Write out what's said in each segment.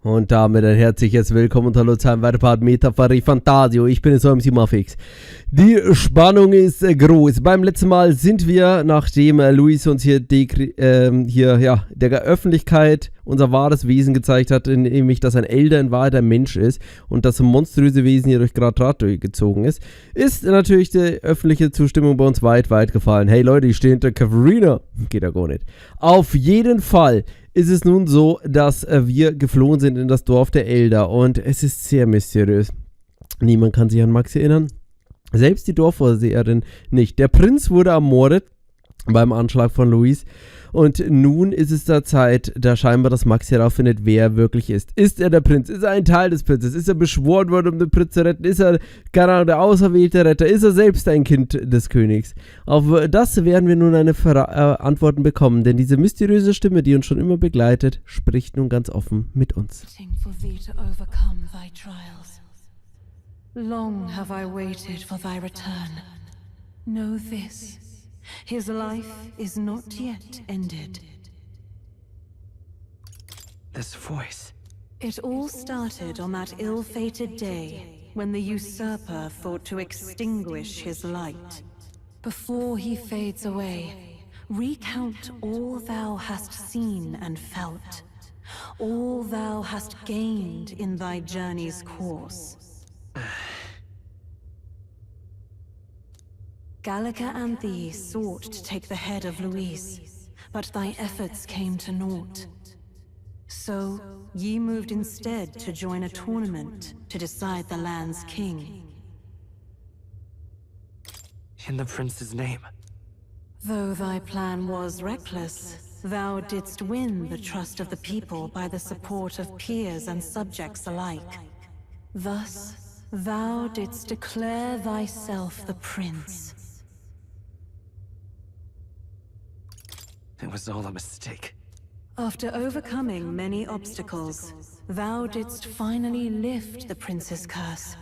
Und damit ein herzliches Willkommen und hallo zu einem weiteren Part Meta von ReFantazio. Ich bin jetzt eurem Simafix. Die Spannung ist groß. Beim letzten Mal sind wir, nachdem Luis uns hier, der Öffentlichkeit unser wahres Wesen gezeigt hat, nämlich, dass ein Elder in Wahrheit ein Mensch ist und das monströse Wesen hier durch Gradrat durchgezogen ist natürlich die öffentliche Zustimmung bei uns weit gefallen. Hey Leute, ich stehe hinter Katharina. Geht ja gar nicht. Auf jeden Fall ist es nun so, dass wir geflohen sind in das Dorf der Elder und es ist sehr mysteriös. Niemand kann sich an Max erinnern, selbst die Dorfvorseherin nicht. Der Prinz wurde ermordet beim Anschlag von Luis und nun ist es da Zeit, da scheinbar das Max herausfindet, wer er wirklich ist. Ist er der Prinz? Ist er ein Teil des Prinzes? Ist er beschworen worden, um den Prinz zu retten? Ist er, keine Ahnung, der auserwählte Retter? Ist er selbst ein Kind des Königs? Auf das werden wir nun eine Antworten bekommen, denn diese mysteriöse Stimme, die uns schon immer begleitet, spricht nun ganz offen mit uns. Long have I waited for thy return. Know this. His life is not yet ended. This voice. It all started on that ill-fated day when the usurper thought to extinguish his light. Before he fades away, recount all thou hast seen and felt, all thou hast gained in thy journey's course. Gallica and thee sought to take the head of Luis, but thy efforts came to naught. So, ye moved instead to join a tournament to decide the land's king. In the prince's name. Though thy plan was reckless, thou didst win the trust of the people by the support of peers and subjects alike. Thus, thou didst declare thyself the prince. It was all a mistake. After overcoming many obstacles, thou didst finally lift the prince's curse.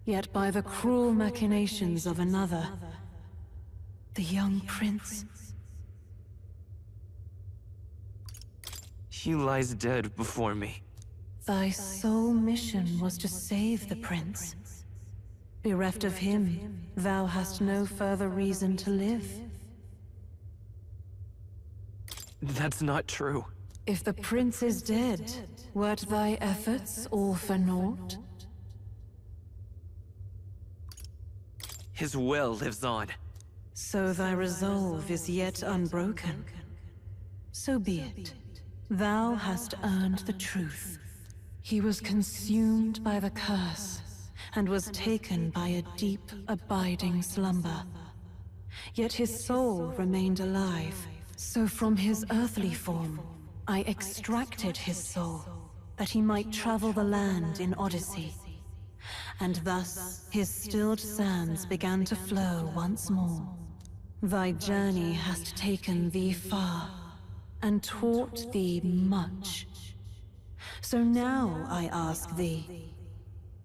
Yet by the cruel machinations of another, the young prince... He lies dead before me. Thy sole mission was to save the prince. Bereft of him, thou hast no further reason to live. That's not true. If the prince is dead, wert thy efforts all for naught? His will lives on. So thy resolve is yet unbroken. So be it. Thou hast earned the truth. He was consumed by the curse, and was taken by a deep, abiding slumber. Yet his soul remained alive. So from his earthly form, I extracted his soul, that he might travel the land in Odyssey. And thus his stilled sands began to flow once more. Thy journey hast taken thee far, and taught thee much. So now I ask thee,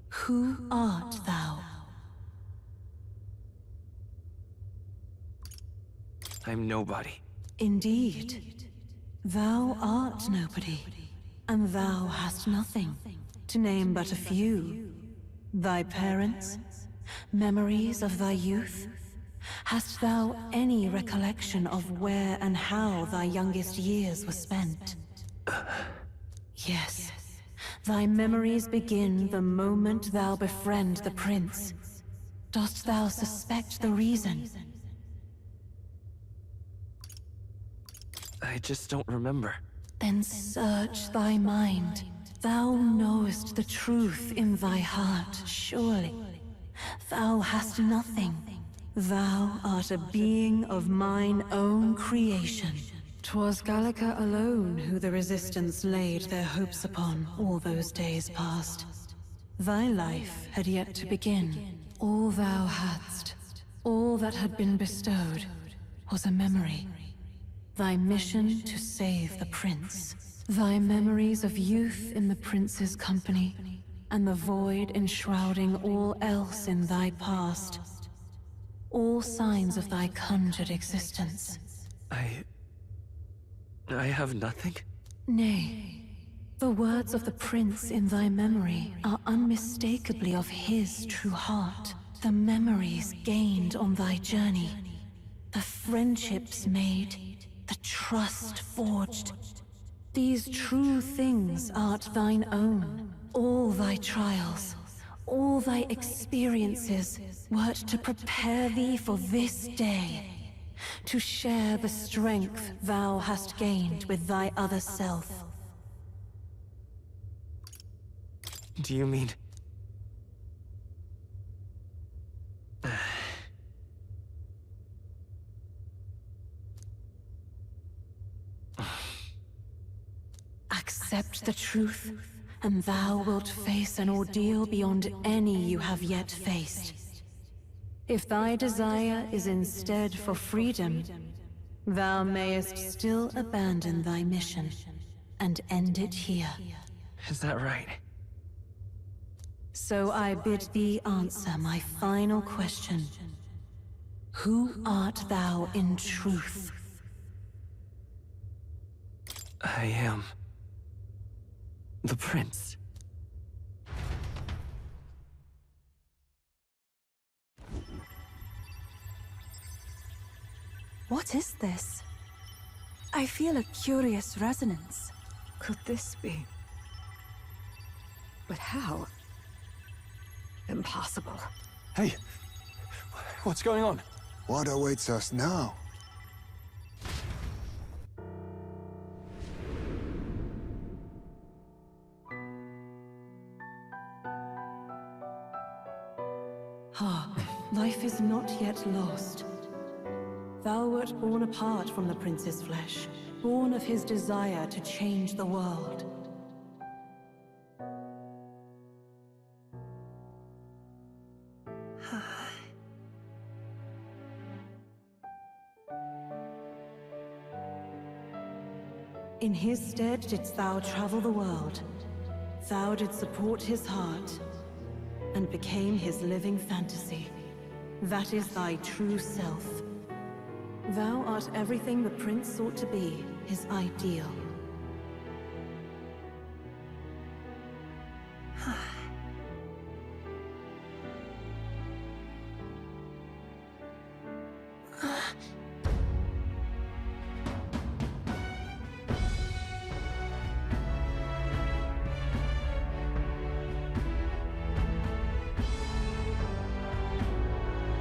who art thou? I'm nobody. Indeed, thou art nobody, and thou hast nothing, to name but a few. Thy parents, memories of thy youth? Hast thou any recollection of where and how thy youngest years were spent? Yes, thy memories begin the moment thou befriend the prince. Dost thou suspect the reason? I just don't remember. Then search thy mind. Thou knowest the truth in thy heart, surely. Thou hast nothing. Thou art a being of mine own creation. 'Twas Gallica alone who the resistance laid their hopes upon all those days past. Thy life had yet to begin. All thou hadst, all that had been bestowed, was a memory. Thy mission to save the prince. Thy memories of youth in the prince's company, and the void enshrouding all else in thy past. All signs of thy conjured existence. I have nothing? Nay, The words of the prince in thy memory are unmistakably of his true heart. The memories gained on thy journey, the friendships made, the trust forged. These true things art thine own. All thy trials, all thy experiences wert to prepare thee for this day, to share the strength thou hast gained with thy other self. Do you mean... Accept the truth, and thou wilt face an ordeal beyond any you have yet faced. If thy desire is instead for freedom, thou mayest still abandon thy mission and end it here. Is that right? So I bid thee answer my final question. Who art thou in truth? I am... the prince. What is this? I feel a curious resonance. Could this be? But how? Impossible. Hey! What's going on? What awaits us now? Ah, life is not yet lost. Thou wert born apart from the prince's flesh, born of his desire to change the world. In his stead didst thou travel the world. Thou didst support his heart, and became his living fantasy. That is thy true self. Thou art everything the prince sought to be, his ideal.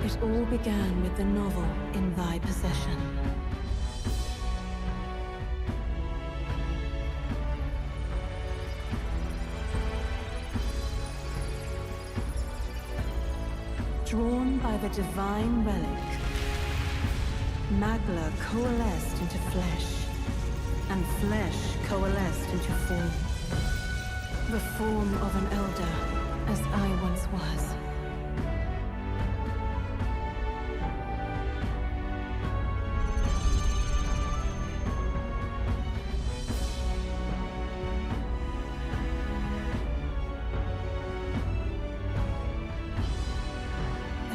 It all began with the novel in thy possession. Drawn by the divine relic, Magla coalesced into flesh, and flesh coalesced into form. The form of an elder, as I once was.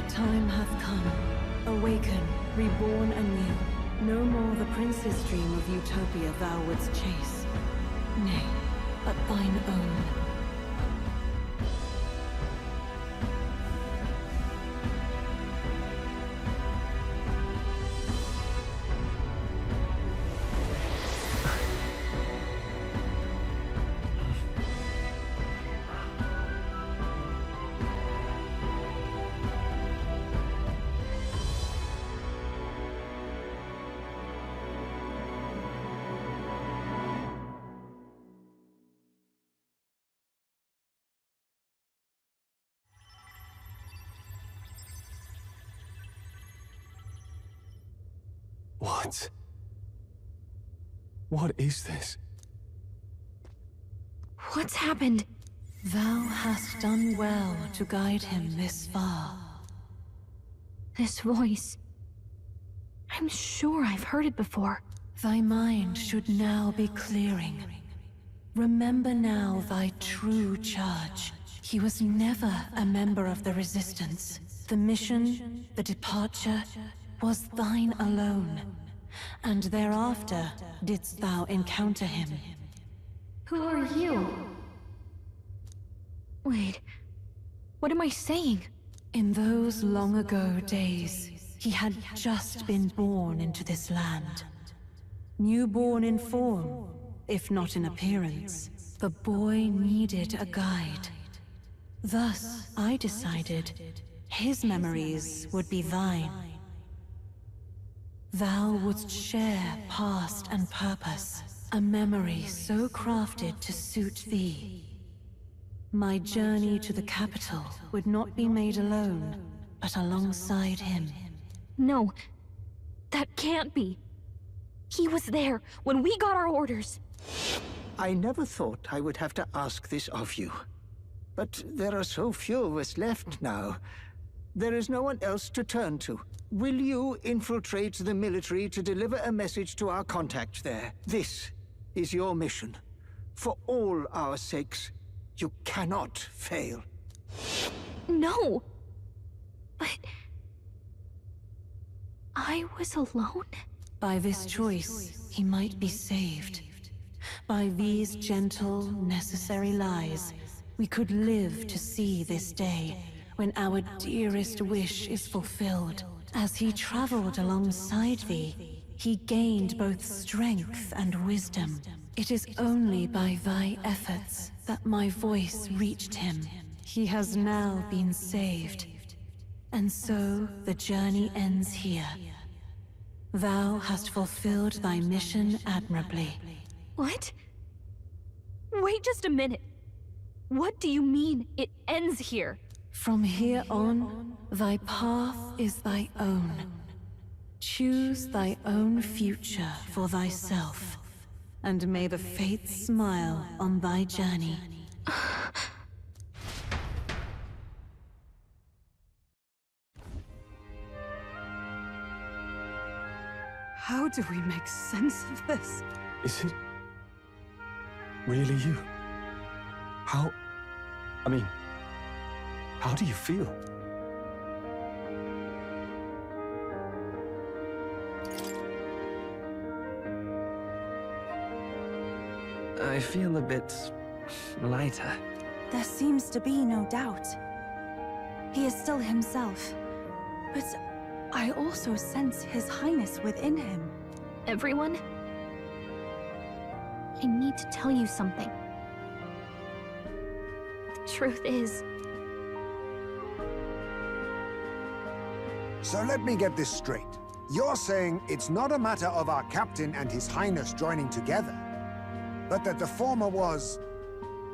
Time hath come. Awaken, reborn anew. No more the prince's dream of utopia thou wouldst chase. Nay, but thine own. What? What is this? What's happened? Thou hast done well to guide him this far. This voice. I'm sure I've heard it before. Thy mind should now be clearing. Remember now thy true charge. He was never a member of the Resistance. The mission, the departure, was thine alone. And thereafter didst thou encounter him. Who are you? Wait, what am I saying? In those long ago days, he had just been born into this land. Newborn in form, if not in appearance, the boy needed a guide. Thus, I decided his memories would be thine. Thou wouldst share past and purpose, a memory so crafted to suit thee. My journey to the capital would not be made alone, but alongside him. No, that can't be. He was there when we got our orders. I never thought I would have to ask this of you. But there are so few of us left now. There is no one else to turn to. Will you infiltrate the military to deliver a message to our contact there? This is your mission. For all our sakes, you cannot fail. No! But... I was alone? By this choice, he might be saved. By these gentle, necessary lies, we could live to see this day, when our dearest wish is fulfilled. As he traveled alongside thee, he gained both strength and wisdom. It is only by thy efforts that my voice reached him. He has now been saved. And so the journey ends here. Thou hast fulfilled thy mission admirably. What? Wait just a minute. What do you mean, it ends here? From here on, thy path is thy own. Choose thy own future for thyself, and may the fates smile on thy journey. How do we make sense of this? Is it really you? How do you feel? I feel a bit lighter. There seems to be no doubt. He is still himself. But I also sense His Highness within him. Everyone? I need to tell you something. The truth is... So let me get this straight. You're saying it's not a matter of our captain and His Highness joining together, but that the former was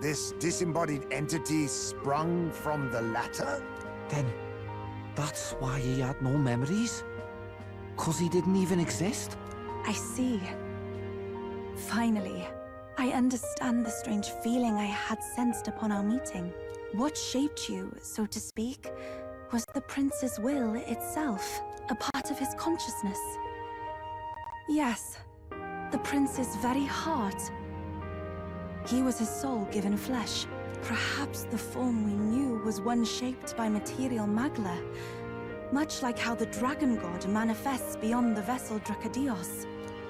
this disembodied entity sprung from the latter? Then, that's why he had no memories? 'Cause he didn't even exist? I see. Finally, I understand the strange feeling I had sensed upon our meeting. What shaped you, so to speak, was the prince's will itself, a part of his consciousness. Yes, the prince's very heart. He was his soul given flesh. Perhaps the form we knew was one shaped by material magla, much like how the dragon god manifests beyond the vessel Drakadios.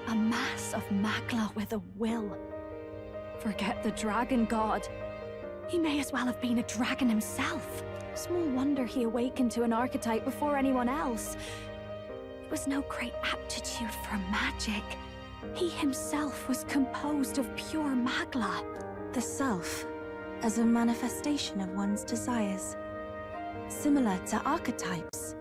A mass of magla with a will. Forget the dragon god. He may as well have been a dragon himself. Small wonder he awakened to an archetype before anyone else. It was no great aptitude for magic. He himself was composed of pure magla. The self, as a manifestation of one's desires. Similar to archetypes.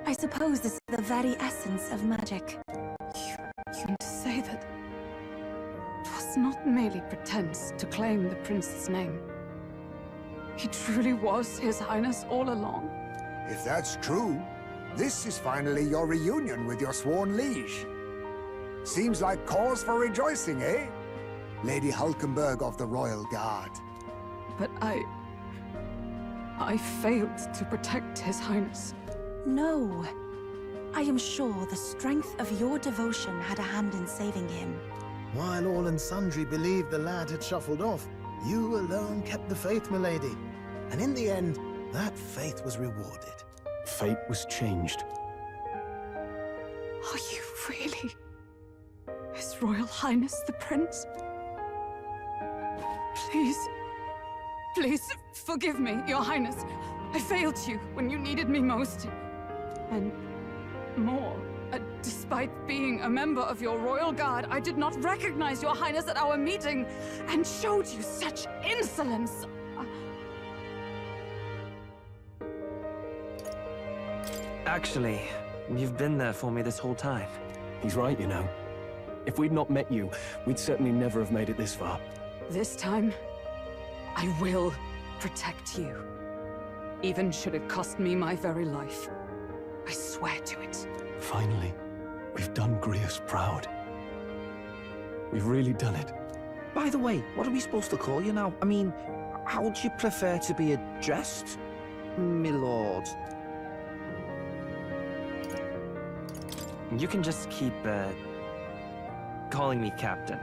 I suppose this is the very essence of magic. You mean to say that it was not merely pretense to claim the prince's name? He truly was His Highness all along? If that's true, this is finally your reunion with your sworn liege. Seems like cause for rejoicing, eh? Lady Hulkenberg of the Royal Guard. But I failed to protect His Highness. No. I am sure the strength of your devotion had a hand in saving him. While all and sundry believed the lad had shuffled off, you alone kept the faith, milady. And in the end, that faith was rewarded. Fate was changed. Are you really His Royal Highness the Prince? Please, forgive me, Your Highness. I failed you when you needed me most. And more, despite being a member of your royal guard, I did not recognize Your Highness at our meeting and showed you such insolence. Actually, you've been there for me this whole time. He's right, you know. If we'd not met you, we'd certainly never have made it this far. This time, I will protect you. Even should it cost me my very life. I swear to it. Finally, we've done Grius proud. We've really done it. By the way, what are we supposed to call you now? I mean, how would you prefer to be addressed, my lord? You can just keep, calling me Captain.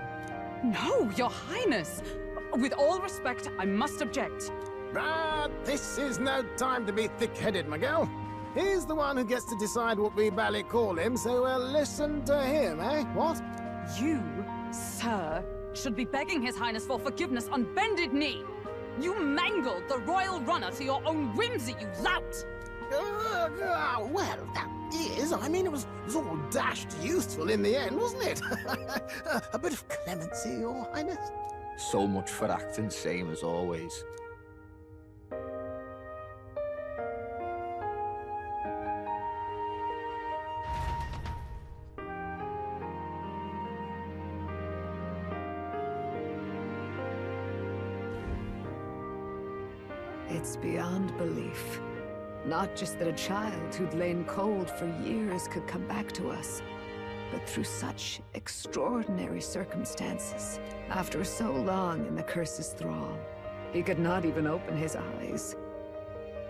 No, Your Highness! With all respect, I must object. But this is no time to be thick-headed, Miguel. He's the one who gets to decide what we bally call him, so we'll listen to him, eh? What? You, sir, should be begging His Highness for forgiveness on bended knee. You mangled the royal runner to your own whimsy, you lout! Well, that is, I mean, it was all dashed useful in the end, wasn't it? A bit of clemency, Your Highness. So much for acting same as always. It's beyond belief. Not just that a child who'd lain cold for years could come back to us, but through such extraordinary circumstances. After so long in the curse's thrall, he could not even open his eyes.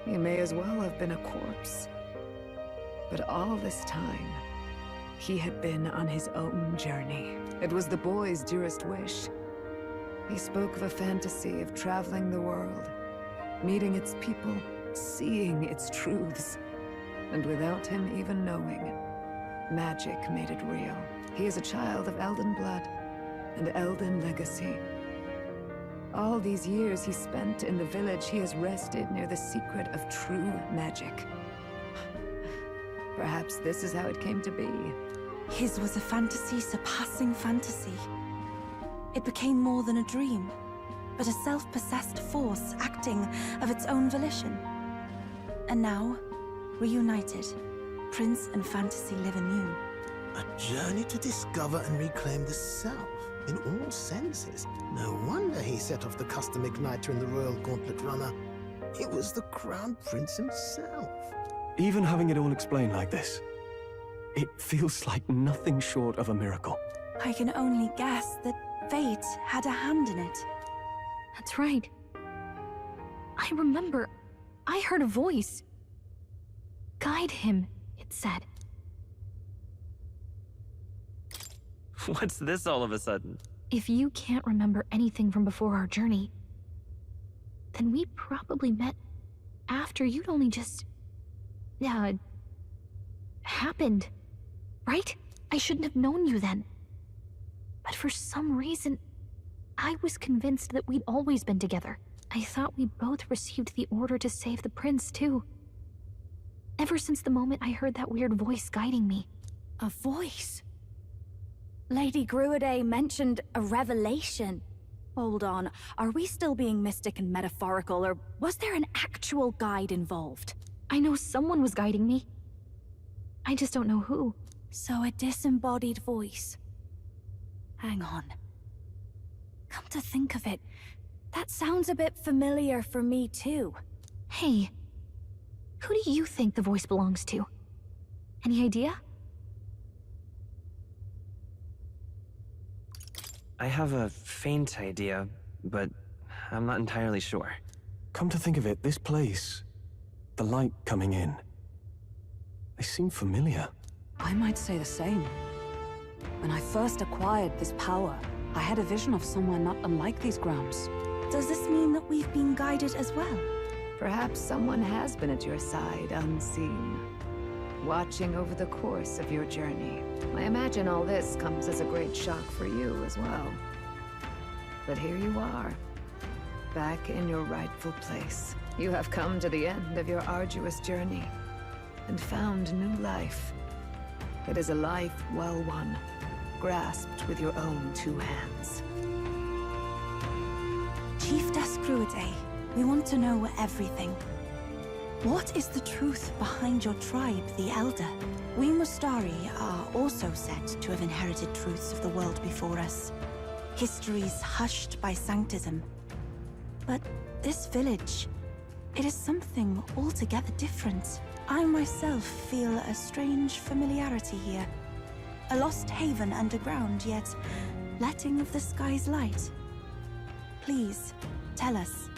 He may as well have been a corpse. But all this time, he had been on his own journey. It was the boy's dearest wish. He spoke of a fantasy of traveling the world, meeting its people, seeing its truths. And without him even knowing, magic made it real. He is a child of Elden blood and Elden legacy. All these years he spent in the village, he has rested near the secret of true magic. Perhaps this is how it came to be. His was a fantasy surpassing fantasy. It became more than a dream, but a self-possessed force acting of its own volition. And now, reunited, Prince and fantasy live anew. A journey to discover and reclaim the self, in all senses. No wonder he set off the custom igniter in the Royal Gauntlet Runner. It was the Crown Prince himself. Even having it all explained like this, it feels like nothing short of a miracle. I can only guess that fate had a hand in it. That's right. I remember, I heard a voice. Guide him, it said. What's this all of a sudden? If you can't remember anything from before our journey, then we probably met after you'd only just... happened, right? I shouldn't have known you then. But for some reason, I was convinced that we'd always been together. I thought we both received the order to save the prince, too. Ever since the moment I heard that weird voice guiding me. A voice? Lady Gruaday mentioned a revelation. Hold on, are we still being mystic and metaphorical, or was there an actual guide involved? I know someone was guiding me. I just don't know who. So a disembodied voice. Hang on. Come to think of it, that sounds a bit familiar for me too. Hey, who do you think the voice belongs to? Any idea? I have a faint idea, but I'm not entirely sure. Come to think of it, this place, the light coming in, they seem familiar. I might say the same. When I first acquired this power, I had a vision of somewhere not unlike these grounds. Does this mean that we've been guided as well? Perhaps someone has been at your side, unseen, watching over the course of your journey. I imagine all this comes as a great shock for you as well. But here you are, back in your rightful place. You have come to the end of your arduous journey and found new life. It is a life well won, grasped with your own 2 hands. Chief Descruidae, we want to know everything. What is the truth behind your tribe, the Elder? We Mustari are also said to have inherited truths of the world before us. Histories hushed by sanctism. But this village, it is something altogether different. I myself feel a strange familiarity here. A lost haven underground, yet letting of the sky's light. Please, tell us,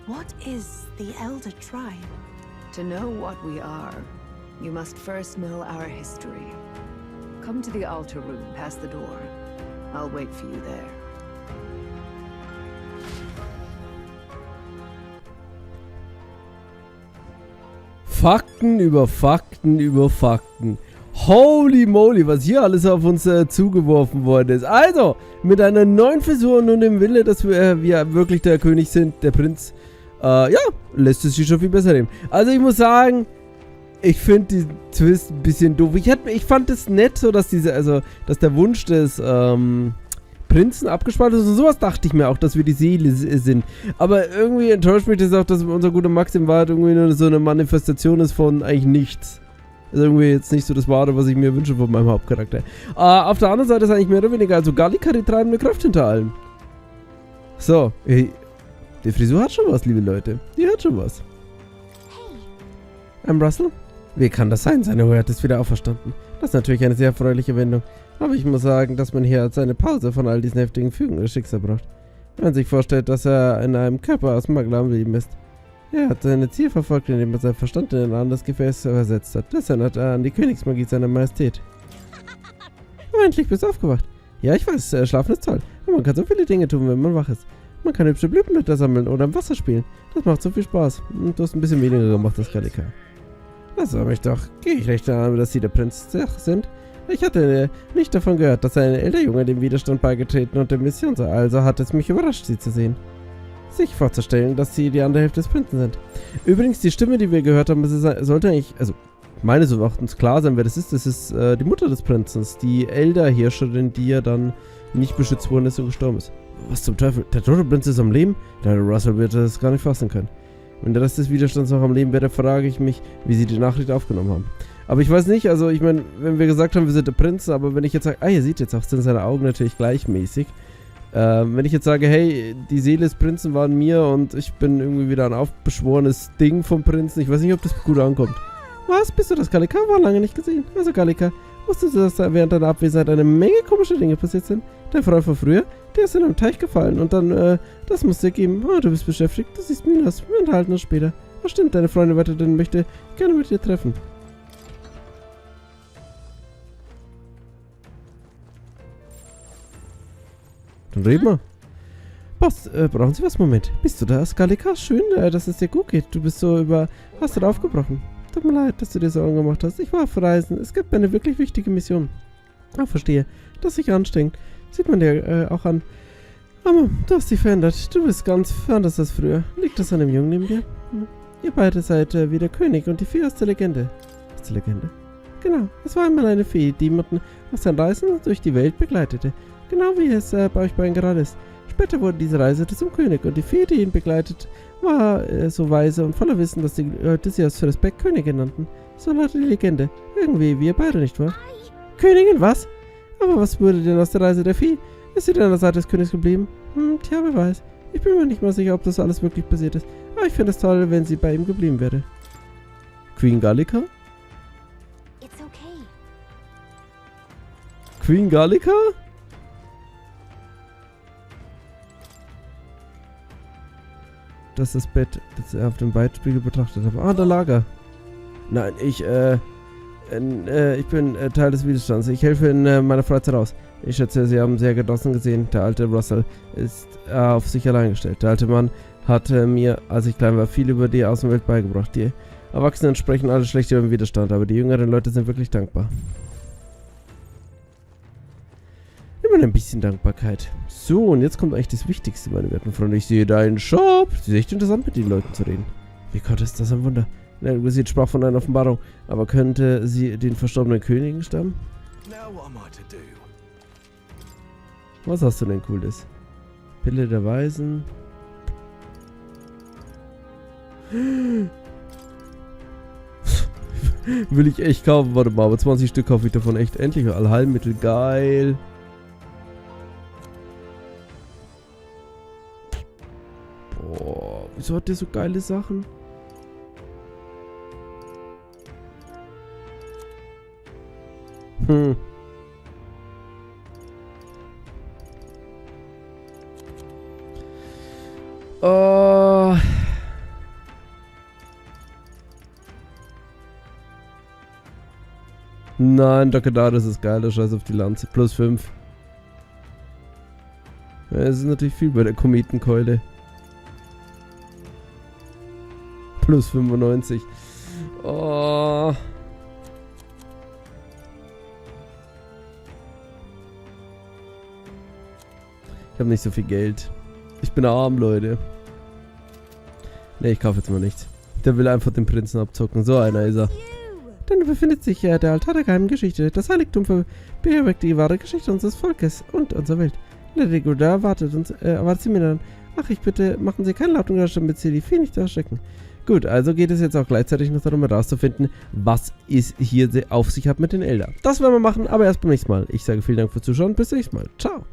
what is the Elder Tribe? To know what we are, you must first know our history. Come to the altar room past the door. I'll wait for you there. Fakten über Fakten über Fakten. Holy moly, was hier alles auf uns zugeworfen worden ist. Also, mit einer neuen Frisur und dem Wille, dass wir wirklich der König sind, der Prinz, ja, lässt es sich schon viel besser nehmen. Also ich muss sagen, ich finde diesen Twist ein bisschen doof. Ich fand es nett, so dass dass der Wunsch des Prinzen abgespalten ist und sowas dachte ich mir auch, dass wir die Seele sind. Aber irgendwie enttäuscht mich das auch, dass unser guter Max in Wahrheit irgendwie nur so eine Manifestation ist von eigentlich nichts. Also irgendwie jetzt nicht so das Wahre, was ich mir wünsche von meinem Hauptcharakter. Auf der anderen Seite ist eigentlich mehr oder weniger also Gallica die treibende Kraft hinter allem. So, die Frisur hat schon was, liebe Leute. Die hat schon was. Russell? Wie kann das sein? Seine Hoheit ist wieder auferstanden. Das ist natürlich eine sehr erfreuliche Wendung. Aber ich muss sagen, dass man hier eine Pause von all diesen heftigen Fügen des Schicksals braucht. Wenn man sich vorstellt, dass er in einem Körper aus Magla am Leben ist. Er hat sein Ziel verfolgt, indem er seinen Verstand in ein anderes Gefäß versetzt hat. Das erinnert an die Königsmagie seiner Majestät. Aber endlich bist du aufgewacht. Ja, ich weiß, Schlafen ist toll. Aber man kann so viele Dinge tun, wenn man wach ist. Man kann hübsche Blütenblätter sammeln oder im Wasser spielen. Das macht so viel Spaß. Und du hast ein bisschen weniger gemacht als Gallica. Das war mich doch. Gehe ich recht an, dass sie der Prinz sind? Ich hatte nicht davon gehört, dass ein älterer Junge dem Widerstand beigetreten und der Mission sei. Also hat es mich überrascht, sie zu sehen. Sich vorzustellen, dass sie die andere Hälfte des Prinzen sind. Übrigens, die Stimme, die wir gehört haben, sollte eigentlich, also meines Erachtens klar sein, wer das ist. Das ist die Mutter des Prinzen, die Elder-Herrscherin, die ja dann nicht beschützt worden ist und gestorben ist. Was zum Teufel? Der tote Prinz ist am Leben? Der Russell wird das gar nicht fassen können. Wenn der Rest des Widerstands noch am Leben wäre, frage ich mich, wie sie die Nachricht aufgenommen haben. Aber ich weiß nicht, also ich meine, wenn wir gesagt haben, wir sind der Prinz, aber wenn ich jetzt sage, ihr seht jetzt auch, sind seine Augen natürlich gleichmäßig. Wenn ich jetzt sage, hey, die Seele des Prinzen war in mir und ich bin irgendwie wieder ein aufbeschworenes Ding vom Prinzen, ich weiß nicht, ob das gut ankommt. Was? Bist du das? Gallica? War lange nicht gesehen. Also Gallica, wusstest du, dass da während deiner Abwesenheit eine Menge komische Dinge passiert sind? Dein Freund von früher, der ist in einem Teich gefallen und dann, das musst du dir geben. Oh, du bist beschäftigt, du siehst Minas, wir unterhalten uns später. Was stimmt, deine Freundin weiterhin möchte gerne mit dir treffen. Dann reden wir. Boss, brauchen Sie was? Moment. Bist du da, Gallica? Schön, dass es dir gut geht. Du bist so hast du aufgebrochen. Tut mir leid, dass du dir Sorgen gemacht hast. Ich war auf Reisen. Es gibt eine wirklich wichtige Mission. Ah, verstehe. Das sich anstrengt. Sieht man dir auch an. Aber du hast dich verändert. Du bist ganz anders als früher. Liegt das an dem Jungen neben dir? Ihr beide seid wie der König und die Fee aus der Legende. Ist die Legende? Genau. Es war einmal eine Fee, die jemanden auf seinen Reisen durch die Welt begleitete. Genau wie es bei euch beiden gerade ist. Später wurde diese Reise zum König und die Fee, die ihn begleitet, war so weise und voller Wissen, dass die Leute sie aus Respekt Königin nannten. So lautet die Legende. Irgendwie wie ihr beide, nicht wahr? Königin, was? Aber was wurde denn aus der Reise der Fee? Ist sie denn an der Seite des Königs geblieben? Tja, wer weiß. Ich bin mir nicht mal sicher, ob das alles wirklich passiert ist. Aber ich finde es toll, wenn sie bei ihm geblieben wäre. Queen Gallica? It's okay. Queen Gallica? Das ist das Bett, das er auf dem Weitspiegel betrachtet hat. Ah, der Lager. Nein, ich bin Teil des Widerstands. Ich helfe in meiner Freizeit aus. Ich schätze, Sie haben sehr genossen gesehen. Der alte Russell ist auf sich allein gestellt. Der alte Mann hat mir, als ich klein war, viel über die Außenwelt beigebracht. Die Erwachsenen sprechen alle schlecht über den Widerstand, aber die jüngeren Leute sind wirklich dankbar. Immer Und ein bisschen Dankbarkeit. So, und jetzt kommt eigentlich das Wichtigste, meine werten Freunde. Ich sehe da einen Shop. Es ist echt interessant, mit den Leuten zu reden. Wie Gott, ist das ein Wunder. Sie sprach von einer Offenbarung. Aber könnte sie den verstorbenen Königen stammen? Was hast du denn Cooles? Pille der Weisen. Will ich echt kaufen. Warte mal, aber 20 Stück kaufe ich davon echt. Endlich Allheilmittel. Geil. Boah, wieso hat der so geile Sachen? Oh. Nein, danke da, das ist geil, der Scheiß auf die Lanze. Plus 5. Ja, es ist natürlich viel bei der Kometenkeule. Plus 95. Oh. Ich habe nicht so viel Geld. Ich bin arm, Leute. Ne, ich kaufe jetzt mal nichts. Der will einfach den Prinzen abzocken. So einer ist er. Denn befindet sich ja der Altar der geheimen Geschichte. Das Heiligtum beherbergt die wahre Geschichte unseres Volkes und unserer Welt. Lady Gruda erwartet sie mir dann. Ach, ich bitte, machen Sie keinen lauten Geräusch, damit Sie die Fee nicht erschrecken. Gut, also geht es jetzt auch gleichzeitig noch darum, herauszufinden, was es hier auf sich hat mit den Eltern. Das werden wir machen, aber erst beim nächsten Mal. Ich sage vielen Dank fürs Zuschauen. Bis zum nächsten Mal. Ciao.